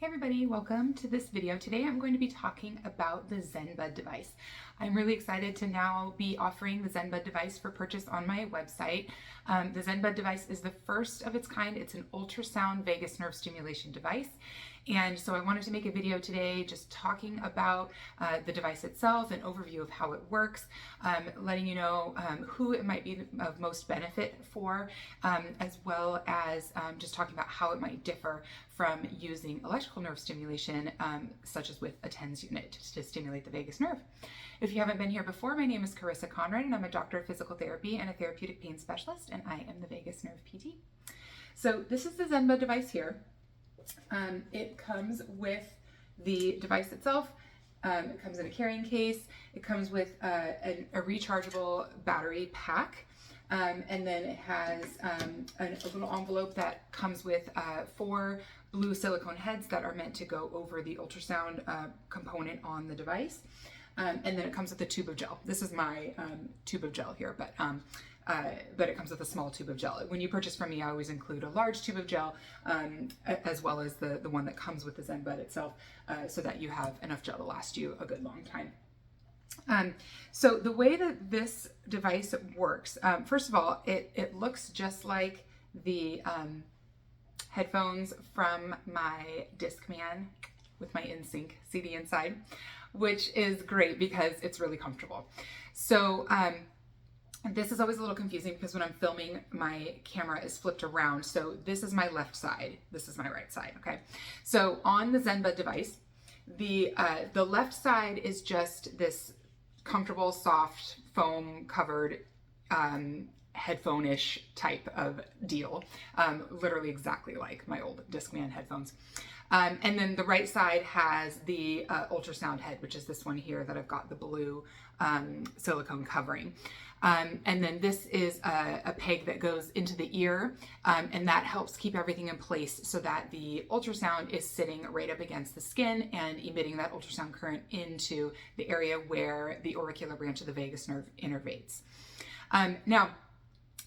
Hey everybody, welcome to this video. Today I'm going to be talking about the ZenBud device. I'm really excited to now be offering the ZenBud device for purchase on my website. The ZenBud device is the first of its kind. It's an ultrasound vagus nerve stimulation device. And so I wanted to make a video today just talking about the device itself, an overview of how it works, letting you know who it might be of most benefit for, as well as just talking about how it might differ from using electrical nerve stimulation, such as with a TENS unit to stimulate the vagus nerve. If you haven't been here before, my name is Carissa Conrad, and I'm a doctor of physical therapy and a therapeutic pain specialist, and I am the vagus nerve PT. So this is the ZenBud device here. It comes with the device itself. It comes in a carrying case. It comes with a rechargeable battery pack. And then it has a little envelope that comes with 4 blue silicone heads that are meant to go over the ultrasound component on the device. And then it comes with a tube of gel. This is my tube of gel here, but it comes with a small tube of gel. When you purchase from me, I always include a large tube of gel, as well as the one that comes with the ZenBud itself, so that you have enough gel to last you a good long time. So the way that this device works, first of all, it looks just like the headphones from my Discman with my InSync CD inside, which is great because it's really comfortable. So this is always a little confusing because when I'm filming, my camera is flipped around. So this is my left side, this is my right side, okay? So on the ZenBud device, the left side is just this comfortable, soft, foam covered headphone-ish type of deal, literally exactly like my old Discman headphones. And then the right side has the ultrasound head, which is this one here that I've got the blue silicone covering. And then this is a peg that goes into the ear, and that helps keep everything in place so that the ultrasound is sitting right up against the skin and emitting that ultrasound current into the area where the auricular branch of the vagus nerve innervates. Now,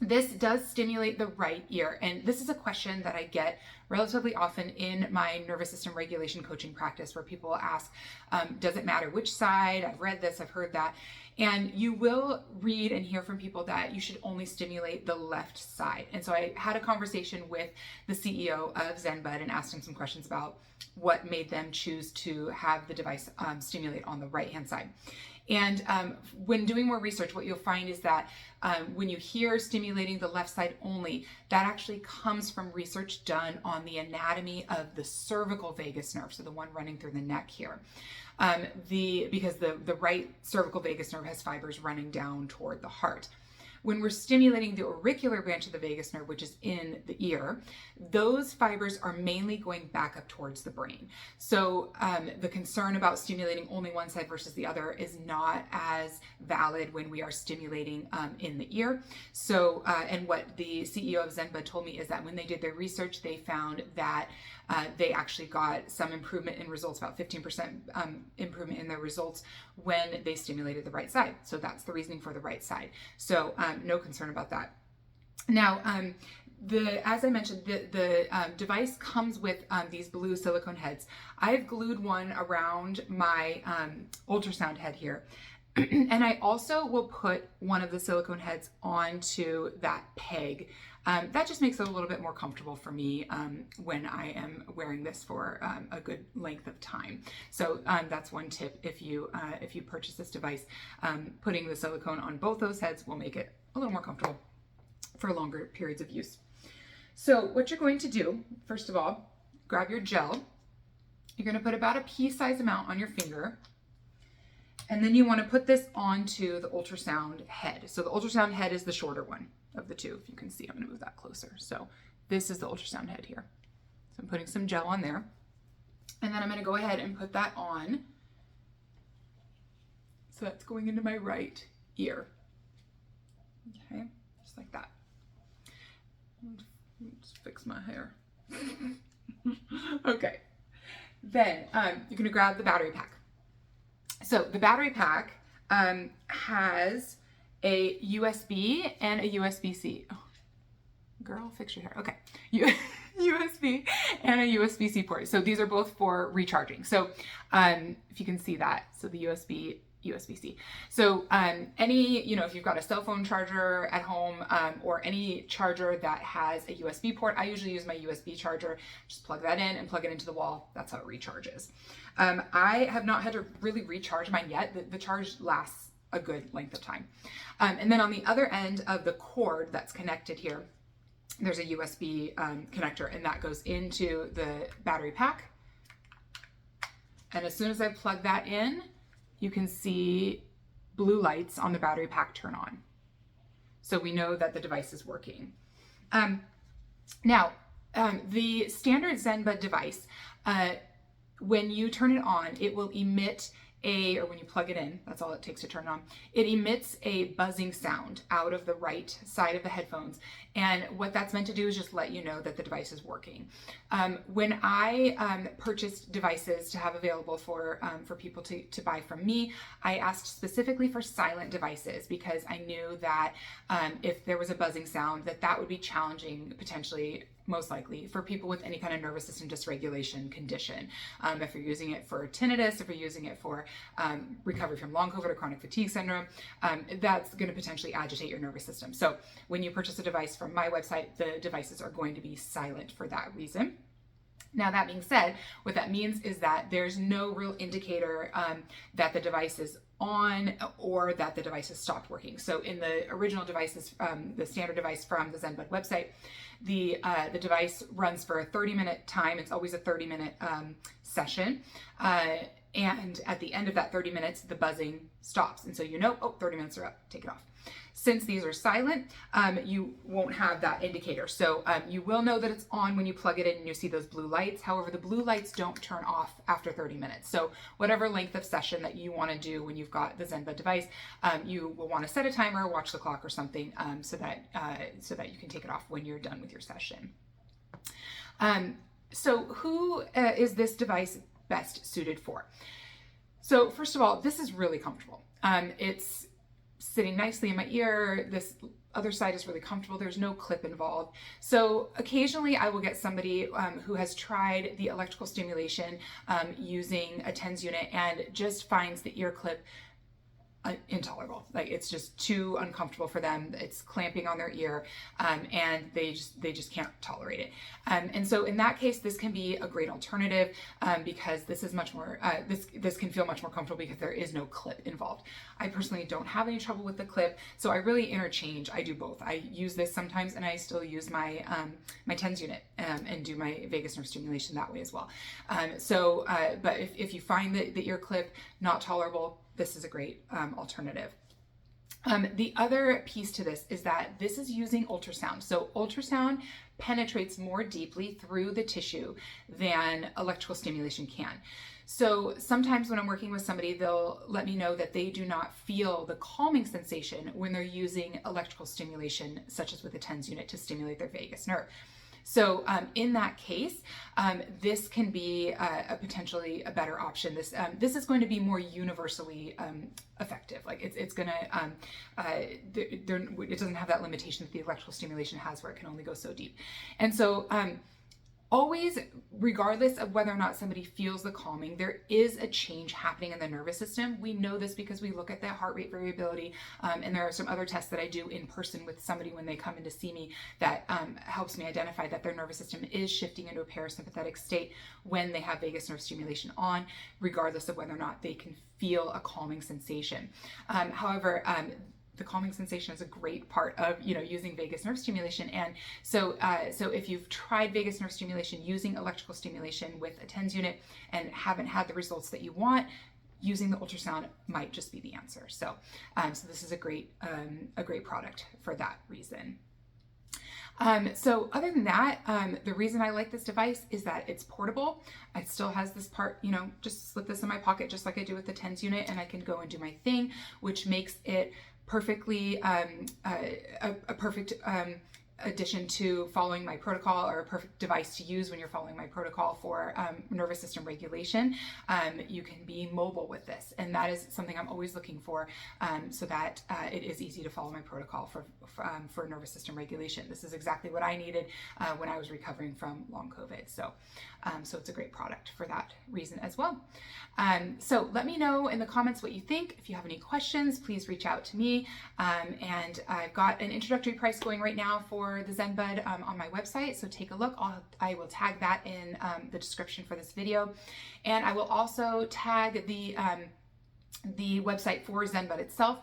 this does stimulate the right ear, and this is a question that I get relatively often in my nervous system regulation coaching practice, where people ask, does it matter which side? I've read this, I've heard that. And you will read and hear from people that you should only stimulate the left side. And so I had a conversation with the CEO of ZenBud and asked him some questions about what made them choose to have the device stimulate on the right-hand side. And when doing more research, what you'll find is that when you hear stimulating the left side only, that actually comes from research done on the anatomy of the cervical vagus nerve, so the one running through the neck here. Because the right cervical vagus nerve has fibers running down toward the heart. When we're stimulating the auricular branch of the vagus nerve, which is in the ear, those fibers are mainly going back up towards the brain. So the concern about stimulating only one side versus the other is not as valid when we are stimulating in the ear. So, and what the CEO of ZenBud told me is that when they did their research, they found that they actually got some improvement in results, about 15% improvement in their results when they stimulated the right side. So that's the reasoning for the right side. So no concern about that. Now, as I mentioned, the device comes with these blue silicone heads. I've glued one around my ultrasound head here. And I also will put one of the silicone heads onto that peg. That just makes it a little bit more comfortable for me when I am wearing this for a good length of time. So that's one tip. If you purchase this device, putting the silicone on both those heads will make it a little more comfortable for longer periods of use. So what you're going to do, first of all, grab your gel. You're going to put about a pea-sized amount on your finger. And then you want to put this onto the ultrasound head. So the ultrasound head is the shorter one of the two. If you can see, I'm going to move that closer. So this is the ultrasound head here. So I'm putting some gel on there. And then I'm going to go ahead and put that on. So that's going into my right ear. Okay, just like that. Let's fix my hair. Okay. Then you're going to grab the battery pack. So the battery pack has a USB and a USB-C. Oh, girl, fix your hair. Okay. USB and a USB-C port. So these are both for recharging. So if you can see that, so the USB-C. So any, if you've got a cell phone charger at home or any charger that has a USB port, I usually use my USB charger, just plug that in and plug it into the wall. That's how it recharges. I have not had to really recharge mine yet. The charge lasts a good length of time. And then on the other end of the cord that's connected here, there's a USB connector, and that goes into the battery pack. And as soon as I plug that in, you can see blue lights on the battery pack turn on. So we know that the device is working. Now, the standard ZenBud device, when you turn it on, it will emit or when you plug it in, that's all it takes to turn it on, it emits a buzzing sound out of the right side of the headphones. And what that's meant to do is just let you know that the device is working. When I purchased devices to have available for people to buy from me, I asked specifically for silent devices because I knew that if there was a buzzing sound, that would be challenging, potentially, most likely, for people with any kind of nervous system dysregulation condition. If you're using it for tinnitus, if you're using it for recovery from long COVID or chronic fatigue syndrome, that's going to potentially agitate your nervous system. So when you purchase a device from my website, the devices are going to be silent for that reason. Now, that being said, what that means is that there's no real indicator that the device is on or that the device has stopped working. So in the original devices, the standard device from the ZenBud website, the device runs for a 30-minute time. It's always a 30-minute session. And at the end of that 30 minutes, the buzzing stops. And so 30 minutes are up, take it off. Since these are silent, you won't have that indicator. So you will know that it's on when you plug it in and you see those blue lights. However, the blue lights don't turn off after 30 minutes. So whatever length of session that you want to do when you've got the ZenBud device, you will want to set a timer, watch the clock or something, so that you can take it off when you're done with your session. So who is this device best suited for? So first of all, this is really comfortable. It's sitting nicely in my ear. This other side is really comfortable. There's no clip involved. So occasionally I will get somebody who has tried the electrical stimulation using a TENS unit and just finds the ear clip intolerable. Like, it's just too uncomfortable for them. It's clamping on their ear, and they just can't tolerate it. And so in that case, this can be a great alternative because this is much more. This can feel much more comfortable because there is no clip involved. I personally don't have any trouble with the clip, so I really interchange. I do both. I use this sometimes, and I still use my my TENS unit and do my vagus nerve stimulation that way as well. But if you find the ear clip not tolerable, this is a great alternative. The other piece to this is that this is using ultrasound. So ultrasound penetrates more deeply through the tissue than electrical stimulation can. So sometimes when I'm working with somebody, they'll let me know that they do not feel the calming sensation when they're using electrical stimulation, such as with a TENS unit, to stimulate their vagus nerve. So in that case, this can be a potentially a better option. This is going to be more universally effective. Like, it's going to, it doesn't have that limitation that the electrical stimulation has, where it can only go so deep. And so always, regardless of whether or not somebody feels the calming, there is a change happening in the nervous system. We know this because we look at the heart rate variability, and there are some other tests that I do in person with somebody when they come in to see me that helps me identify that their nervous system is shifting into a parasympathetic state when they have vagus nerve stimulation on, regardless of whether or not they can feel a calming sensation. However, the calming sensation is a great part of, using vagus nerve stimulation. And so if you've tried vagus nerve stimulation using electrical stimulation with a TENS unit and haven't had the results that you want, using the ultrasound might just be the answer. So this is a great product for that reason. So other than that, the reason I like this device is that it's portable. It still has this part, just slip this in my pocket just like I do with the TENS unit, and I can go and do my thing, which makes it perfectly a perfect addition to following my protocol, or a perfect device to use when you're following my protocol for nervous system regulation, you can be mobile with this. And that is something I'm always looking for, so that it is easy to follow my protocol for nervous system regulation. This is exactly what I needed when I was recovering from long COVID. So it's a great product for that reason as well. So let me know in the comments what you think. If you have any questions, please reach out to me. And I've got an introductory price going right now for the ZenBud on my website, so take a look. I will tag that in the description for this video, and I will also tag the website for ZenBud itself.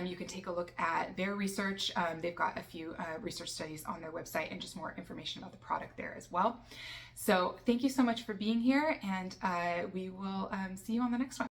You can take a look at their research. They've got a few research studies on their website and just more information about the product there as well. So thank you so much for being here, and we will see you on the next one.